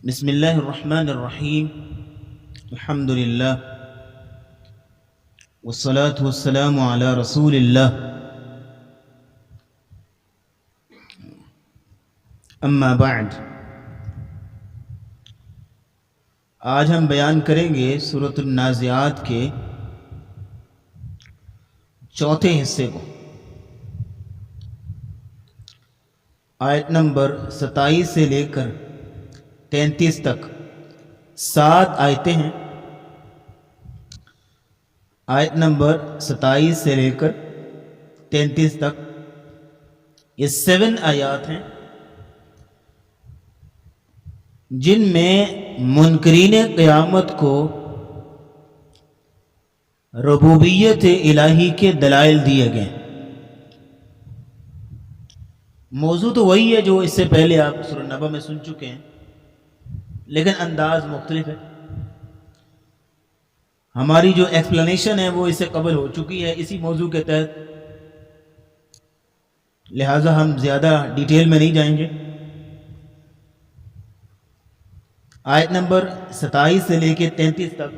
بسم اللہ الرحمن الرحیم الحمد للہ والصلاة والسلام علی رسول اللہ اما بعد۔ آج ہم بیان کریں گے سورۃ النازعات کے چوتھے حصے کو۔ آیت نمبر 27 سے لے کر 33 تک 7 آیتیں ہیں۔ آیت نمبر 27 سے لے کر 33 تک یہ 7 آیات ہیں جن میں منکرین قیامت کو ربوبیت الہی کے دلائل دیے گئے۔ موضوع تو وہی ہے جو اس سے پہلے آپ سورہ نبأ میں سن چکے ہیں، لیکن انداز مختلف ہے۔ ہماری جو ایکسپلینیشن ہے وہ اس سے قبل ہو چکی ہے اسی موضوع کے تحت، لہٰذا ہم زیادہ ڈیٹیل میں نہیں جائیں گے۔ آیت نمبر 27 سے لے کے 33 تک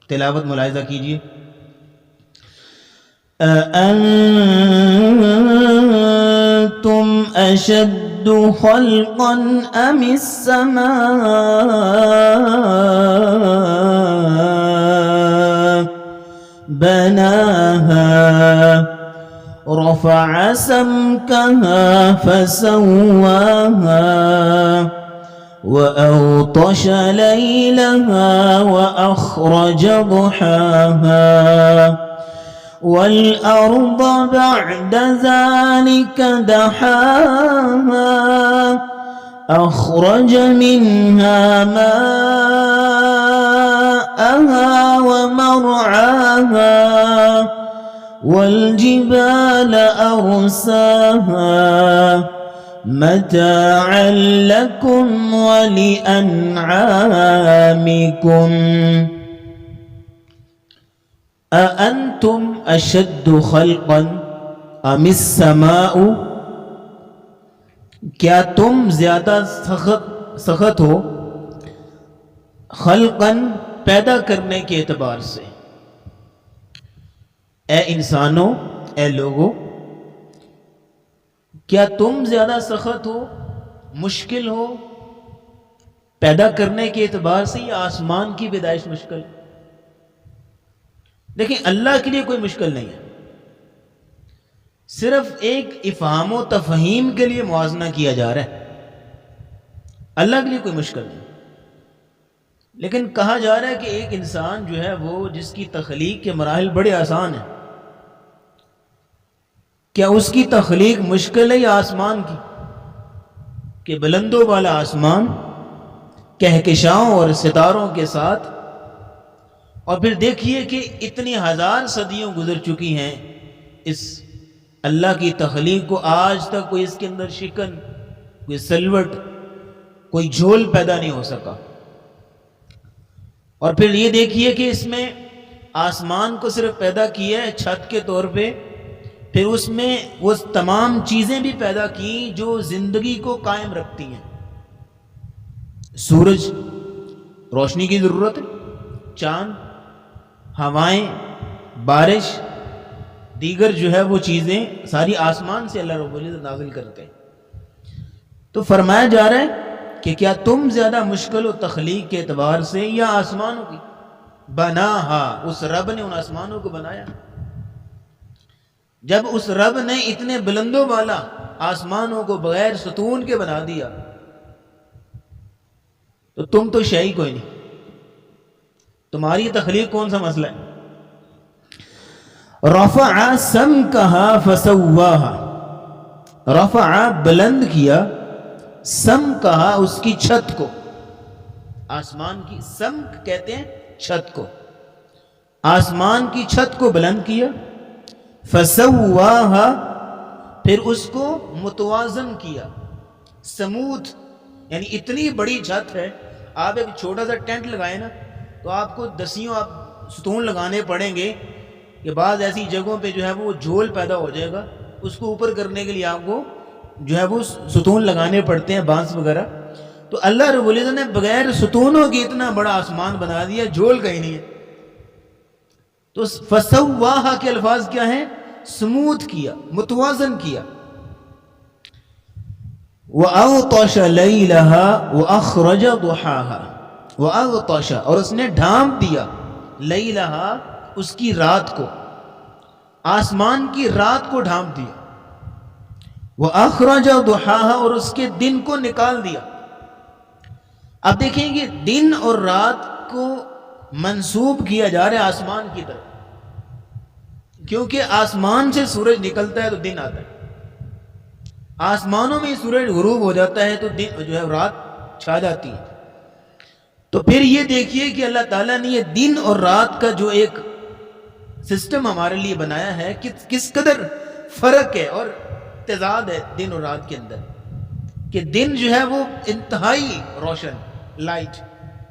تلاوت ملاحظہ کیجیے۔ أَأَنتُمْ أَشَدُّ خَلْقًا أَمِ السَّمَاءُ بَنَاهَا رَفَعَ سَمْكَهَا فَسَوَّاهَا وَأَغْطَشَ لَيْلَهَا وَأَخْرَجَ ضُحَاهَا وَالْأَرْضَ بَعْدَ ذَلِكَ دَحَاهَا أَخْرَجَ مِنْهَا مَاءَهَا وَمَرْعَاهَا وَالْجِبَالَ أَرْسَاهَا متاعا لكم ولأنعامكم أأنتم أشد خلقا أم السماء، کیا تم زیادہ سخت ہو خلقا پیدا کرنے کے اعتبار سے؟ اے انسانوں، اے لوگوں، کیا تم زیادہ سخت ہو، مشکل ہو پیدا کرنے کے اعتبار سے، یا آسمان کی پیدائش مشکل؟ دیکھیں، اللہ کے لیے کوئی مشکل نہیں ہے، صرف ایک افہام و تفہیم کے لیے موازنہ کیا جا رہا ہے۔ اللہ کے لیے کوئی مشکل نہیں، لیکن کہا جا رہا ہے کہ ایک انسان جو ہے وہ جس کی تخلیق کے مراحل بڑے آسان ہیں، کیا اس کی تخلیق مشکل ہے یا آسمان کی؟ کہ بلندوں والا آسمان کہکشاؤں اور ستاروں کے ساتھ، اور پھر دیکھیے کہ اتنی ہزار صدیوں گزر چکی ہیں اس اللہ کی تخلیق کو، آج تک کوئی اس کے اندر شکن، کوئی سلوٹ، کوئی جھول پیدا نہیں ہو سکا۔ اور پھر یہ دیکھیے کہ اس میں آسمان کو صرف پیدا کیا ہے چھت کے طور پہ، پھر اس میں وہ تمام چیزیں بھی پیدا کی جو زندگی کو قائم رکھتی ہیں۔ سورج، روشنی کی ضرورت ہے، چاند، ہوائیں، بارش، دیگر جو ہے وہ چیزیں ساری آسمان سے اللہ رب العزت نازل کرتے ہیں۔ تو فرمایا جا رہا ہے کہ کیا تم زیادہ مشکل ہو تخلیق کے اعتبار سے یا آسمانوں کی؟ بناہا، اس رب نے ان آسمانوں کو بنایا۔ جب اس رب نے اتنے بلندوں والا آسمانوں کو بغیر ستون کے بنا دیا تو تم تو شے کوئی نہیں، تمہاری تخلیق کون سا مسئلہ ہے؟ رفع سمکہا فسواہا، رفع بلند کیا، سمکہا اس کی چھت کو، آسمان کی سمک کہتے ہیں چھت کو، آسمان کی چھت کو بلند کیا، فسواہا پھر اس کو متوازن کیا، سموتھ، یعنی اتنی بڑی چھت ہے، آپ ایک چھوٹا سا ٹینٹ لگائیں نا تو آپ کو دسیوں آپ ستون لگانے پڑیں گے کہ بعض ایسی جگہوں پہ جو ہے وہ جھول پیدا ہو جائے گا، اس کو اوپر کرنے کے لیے آپ کو جو ہے وہ ستون لگانے پڑتے ہیں، بانس وغیرہ، تو اللہ رب العزت نے بغیر ستونوں کی اتنا بڑا آسمان بنا دیا، جھول کہیں نہیں ہے. تو فسواہا کے الفاظ کیا ہیں؟ سموتھ کیا، متوازن کیا. وَأَغْطَشَ لَيْلَهَا وَأَخْرَجَ ضُحَاهَا وَأَغْطَشَ، اور اس نے ڈھانپ دیا، لَيْلَهَا اس کی رات کو، آسمان کی رات کو ڈھانپ دیا، وَأَخْرَجَ ضُحَاهَا اور اس کے دن کو نکال دیا. اب دیکھیں گے دن اور رات کو منسوب کیا جا رہا ہے آسمان کی طرف، کیونکہ آسمان سے سورج نکلتا ہے تو دن آتا ہے، آسمانوں میں سورج غروب ہو جاتا ہے تو دن جو ہے رات چھا جاتی ہے. تو پھر یہ دیکھیے کہ اللہ تعالیٰ نے یہ دن اور رات کا جو ایک سسٹم ہمارے لیے بنایا ہے، کس قدر فرق ہے اور تضاد ہے دن اور رات کے اندر، کہ دن جو ہے وہ انتہائی روشن لائٹ،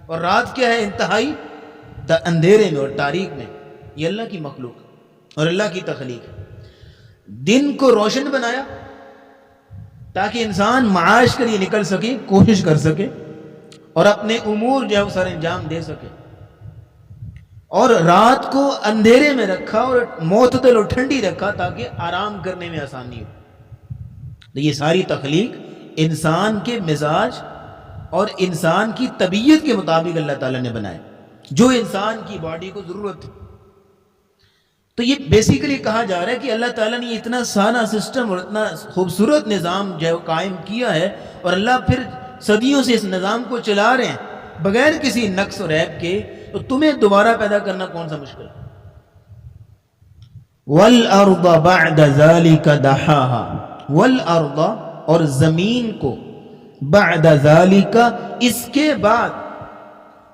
اور رات کیا ہے؟ انتہائی اندھیرے میں اور تاریک میں. یہ اللہ کی مخلوق اور اللہ کی تخلیق ہے. دن کو روشن بنایا تاکہ انسان معاش کے لیے نکل سکے، کوشش کر سکے اور اپنے امور جو ہے وہ سر انجام دے سکے، اور رات کو اندھیرے میں رکھا اور معتدل اور ٹھنڈی رکھا تاکہ آرام کرنے میں آسانی ہو. تو یہ ساری تخلیق انسان کے مزاج اور انسان کی طبیعت کے مطابق اللہ تعالیٰ نے بنائے، جو انسان کی باڈی کو ضرورت ہے. تو یہ بیسیکلی کہا جا رہا ہے کہ اللہ تعالیٰ نے اتنا سارا سسٹم اور اتنا خوبصورت نظام جو ہے وہ قائم کیا ہے، اور اللہ پھر صدیوں سے اس نظام کو چلا رہے ہیں بغیر کسی نقص اور عیب کے. تو تمہیں دوبارہ پیدا کرنا کون سا مشکل ہے؟ وَالْأَرْضَ بَعْدَ ذَلِكَ دَحَاهَا، وَالْأَرْضَ اور زمین کو، بعد ذالک اس کے بعد،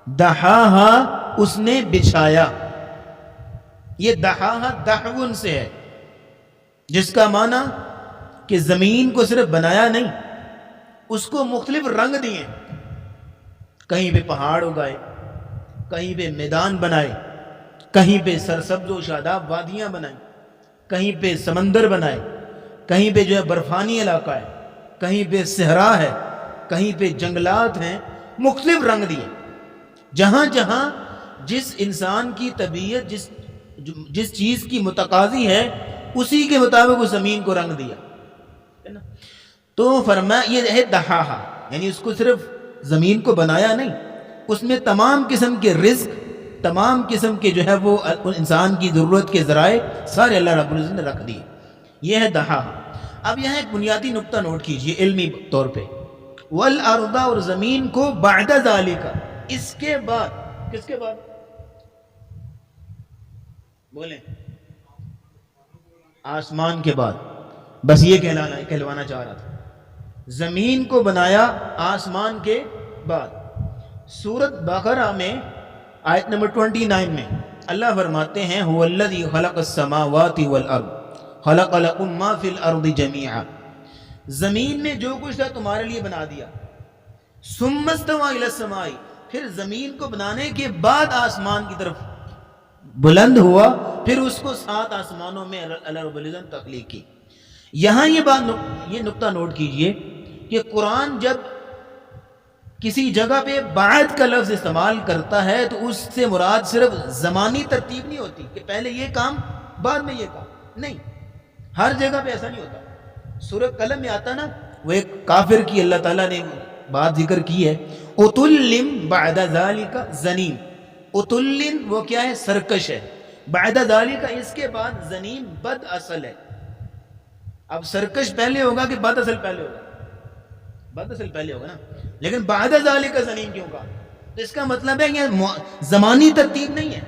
دحاها اس نے بچھایا. یہ دحاها دحون سے ہے، جس کا معنی کہ زمین کو صرف بنایا نہیں، اس کو مختلف رنگ دیے، کہیں پہ پہاڑ اگائے، کہیں پہ میدان بنائے، کہیں پہ سرسبز و شاداب وادیاں بنائیں، کہیں پہ سمندر بنائے، کہیں پہ جو ہے برفانی علاقہ ہے، کہیں پہ صحرا ہے، کہیں پہ جنگلات ہیں، مختلف رنگ دیے. جہاں جہاں جس انسان کی طبیعت جس چیز کی متقاضی ہے اسی کے مطابق اس زمین کو رنگ دیا. تو فرمایا یہ ہے دحاہا، یعنی اس کو صرف زمین کو بنایا نہیں، اس میں تمام قسم کے رزق، تمام قسم کے جو ہے وہ انسان کی ضرورت کے ذرائع سارے اللہ رب العزت نے رکھ دیے. یہ ہے دحاہا. اب یہاں ایک بنیادی نقطہ نوٹ کیجئے علمی طور پہ، والارض اور زمین کو بعد ذالک اس کے بعد. کس کے بعد؟ بولیں. آسمان کے بعد. بس یہ کہلوانا چاہ رہا تھا. زمین کو بنایا آسمان کے بعد. سورۃ بقرہ میں آیت نمبر 29 میں اللہ فرماتے ہیں هو الذی خلق السماوات والارض خلق لکم ما فی الارض جمیعا، زمین میں جو کچھ تھا تمہارے لیے بنا دیا. ثم استوى الی السماء، پھر زمین کو بنانے کے بعد آسمان کی طرف بلند ہوا، پھر اس کو 7 آسمانوں میں اللہ رب العزت تخلیق کی. یہاں یہ نقطہ نوٹ کیجئے کہ قرآن جب کسی جگہ پہ بعد کا لفظ استعمال کرتا ہے تو اس سے مراد صرف زمانی ترتیب نہیں ہوتی کہ پہلے یہ کام بعد میں یہ کام، نہیں، ہر جگہ پہ ایسا نہیں ہوتا. سورہ قلم میں آتا نا، وہ ایک کافر کی اللہ تعالیٰ نے بات ذکر کی ہے، اتلم بعد ذالک زنیم. اتلن وہ کیا ہے؟ سرکش ہے. بعد ذالک اس کے بعد زنیم بد اصل ہے. اب سرکش پہلے ہوگا کہ بد اصل پہلے ہوگا؟ بد اصل پہلے ہوگا نا. لیکن بعد ذالک زنیم کیوں کہا؟ تو اس کا مطلب ہے کہ زمانی ترتیب نہیں ہے،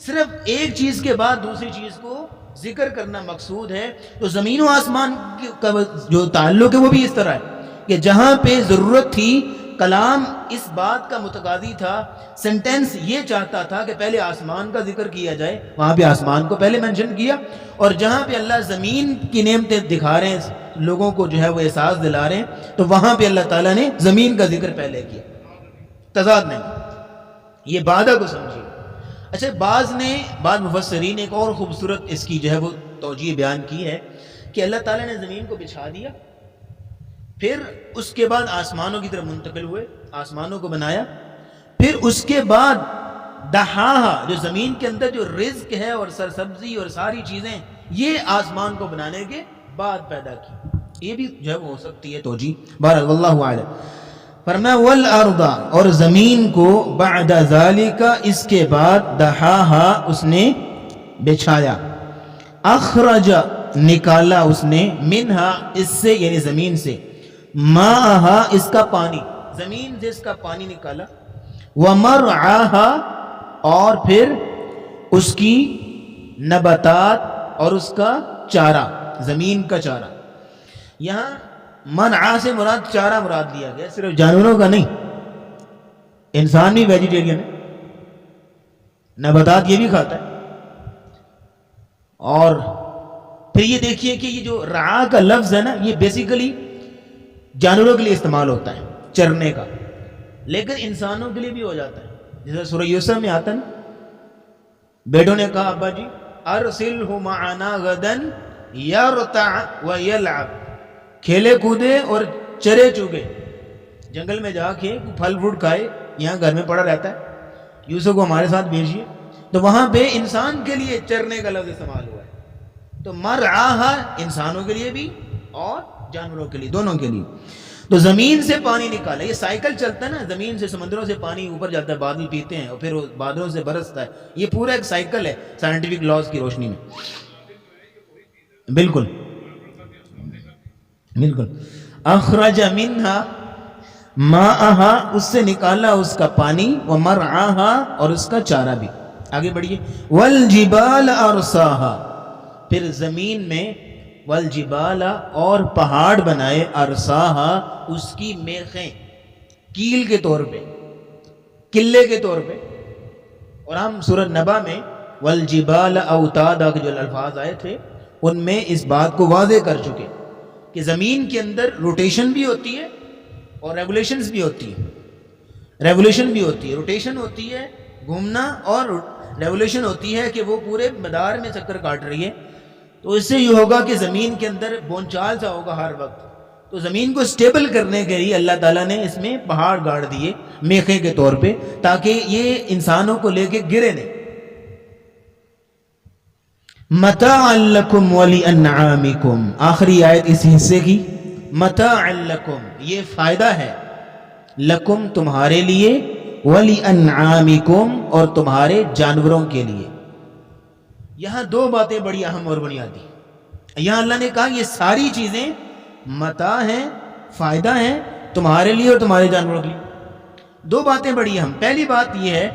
صرف ایک چیز کے بعد دوسری چیز کو ذکر کرنا مقصود ہے. تو زمین و آسمان کا جو تعلق ہے وہ بھی اس طرح ہے کہ جہاں پہ ضرورت تھی، کلام اس بات کا متقاضی تھا، سینٹینس یہ چاہتا تھا کہ پہلے آسمان کا ذکر کیا جائے، وہاں پہ آسمان کو پہلے منشن کیا. اور جہاں پہ اللہ زمین کی نعمتیں دکھا رہے ہیں، لوگوں کو جو ہے وہ احساس دلا رہے ہیں، تو وہاں پہ اللہ تعالیٰ نے زمین کا ذکر پہلے کیا. تضاد نہیں، یہ بادہ کو سمجھیے. اچھا، بعض مفسرین ایک اور خوبصورت اس کی جو ہے وہ توجیہ بیان کی ہے کہ اللہ تعالیٰ نے زمین کو بچھا دیا، پھر اس کے بعد آسمانوں کی طرف منتقل ہوئے، آسمانوں کو بنایا، پھر اس کے بعد دہاہا، جو زمین کے اندر جو رزق ہے اور سرسبزی اور ساری چیزیں، یہ آسمان کو بنانے کے بعد پیدا کی۔ یہ بھی جو ہے وہ ہو سکتی ہے توجیہ، بہرحال واللہ اعلم۔ فرمایا والارض، اور زمین کو بعد ذالک، اس کے بعد دہاہا، اس نے بچھایا، اخرج، نکالا اس نے، منہا، اس سے یعنی زمین سے، ماءہا، اس کا پانی، زمین سے اس کا پانی نکالا، ومرعاہا، اور پھر اس کی نباتات اور اس کا چارہ، زمین کا چارہ۔ یہاں منع سے مراد چارہ مراد لیا گیا، صرف جانوروں کا نہیں، انسان بھی ویجیٹیرین ہے، نباتات یہ بھی کھاتا ہے۔ اور پھر یہ دیکھیے کہ یہ جو رعا کا لفظ ہے نا، یہ بیسیکلی جانوروں کے لیے استعمال ہوتا ہے، چرنے کا، لیکن انسانوں کے لیے بھی ہو جاتا ہے۔ جیسے سورہ یوسف میں آتا ہے نا، بیٹوں نے کہا ابا جی ارسلہ معنا غدا یرتع ویلعب، کھیلے کودے اور چرے چوگے، جنگل میں جا کے پھل فروٹ کھائے، یہاں گھر میں پڑا رہتا ہے، یوسف کو ہمارے ساتھ بھیجیے۔ تو وہاں پہ انسان کے لیے چرنے کا لفظ استعمال ہوا ہے، تو مرعاہا انسانوں کے لیے بھی اور جانوروں کے لیے، دونوں کے لیے۔ تو زمین سے پانی نکالا، یہ سائیکل چلتا ہے نا، زمین سے سمندروں سے پانی اوپر جاتا ہے، بادل پیتے ہیں اور پھر بادلوں سے برستا ہے، یہ پورا ایک سائیکل ہے سائنٹیفک لاز کی روشنی میں۔ بالکل بالکل، اخرج منہا ماءہا، اس سے نکالا اس کا پانی، ومرعاہا، اور اس کا چارہ بھی۔ آگے بڑھیے، والجبال ارساہا، پھر زمین میں والجبال، اور پہاڑ بنائے، ارساہا، اس کی میخیں، کیل کے طور پہ، قلعے کے طور پہ۔ اور ہم سورۃ نبا میں والجبال اوتادا کے جو الفاظ آئے تھے ان میں اس بات کو واضح کر چکے کہ زمین کے اندر روٹیشن بھی ہوتی ہے اور ریگولیشنز بھی ہوتی ہے، ریگولیشن بھی ہوتی ہے، روٹیشن ہوتی ہے گھومنا، اور ریگولیشن ہوتی ہے کہ وہ پورے مدار میں چکر کاٹ رہی ہے۔ تو اس سے یہ ہوگا کہ زمین کے اندر بونچال سا ہوگا ہر وقت، تو زمین کو سٹیبل کرنے کے لیے اللہ تعالیٰ نے اس میں پہاڑ گاڑ دیے میخیں کے طور پہ، تاکہ یہ انسانوں کو لے کے گرے نہیں۔ متاعا لکم ولانعامکم، آخری آیت اس حصے کی، متاعا لکم، یہ فائدہ ہے، لکم تمہارے لیے، ولانعامکم، اور تمہارے جانوروں کے لیے۔ یہاں دو باتیں بڑی اہم اور بنیادی، یہاں اللہ نے کہا یہ ساری چیزیں متاع ہیں، فائدہ ہیں تمہارے لیے اور تمہارے جانوروں کے لیے۔ دو باتیں بڑی اہم، پہلی بات یہ ہے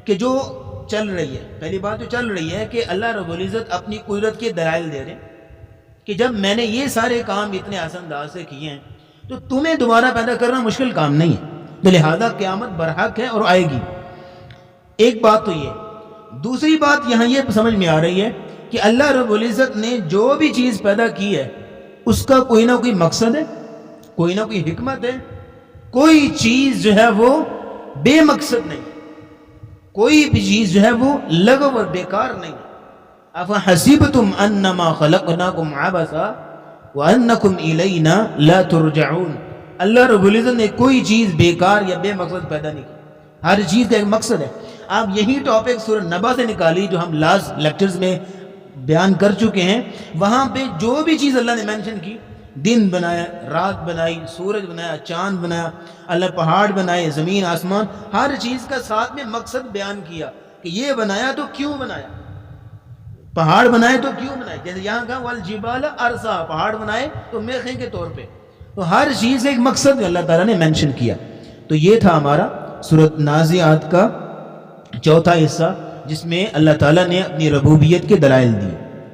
کہ جو چل رہی ہے، پہلی بات جو چل رہی ہے کہ اللہ رب العزت اپنی قدرت کے دلائل دے رہے ہیں کہ جب میں نے یہ سارے کام اتنے آسان انداز سے کیے ہیں تو تمہیں دوبارہ پیدا کرنا مشکل کام نہیں ہے، تو لہذا قیامت برحق ہے اور آئے گی۔ ایک بات تو یہ، دوسری بات یہاں یہ سمجھ میں آ رہی ہے کہ اللہ رب العزت نے جو بھی چیز پیدا کی ہے اس کا کوئی نہ کوئی مقصد ہے، کوئی نہ کوئی حکمت ہے، کوئی چیز جو ہے وہ بے مقصد نہیں، کوئی بھی چیز جو ہے وہ لغو اور بیکار نہیں۔ افحسبتم انما خلقناکم عبثا وانکم الینا لا ترجعون، اللہ رب العزت نے کوئی چیز بیکار یا بے مقصد پیدا نہیں کی، ہر چیز کا ایک مقصد ہے۔ آپ یہی ٹاپک سورہ نبا سے نکالی جو ہم لاسٹ لیکچرز میں بیان کر چکے ہیں، وہاں پہ جو بھی چیز اللہ نے مینشن کی، دن بنایا، رات بنائی، سورج بنایا، چاند بنایا، اللہ پہاڑ بنائے، زمین آسمان، ہر چیز کا ساتھ میں مقصد بیان کیا کہ یہ بنایا تو کیوں بنایا، پہاڑ بنائے تو کیوں بنائے، جیسے یہاں کہا والجبال ارسا، پہاڑ بنائے تو میخیں کے طور پہ، تو ہر چیز ایک مقصد اللہ تعالیٰ نے مینشن کیا۔ تو یہ تھا ہمارا سورۃ نازعات کا چوتھا حصہ، جس میں اللہ تعالیٰ نے اپنی ربوبیت کے دلائل دیے۔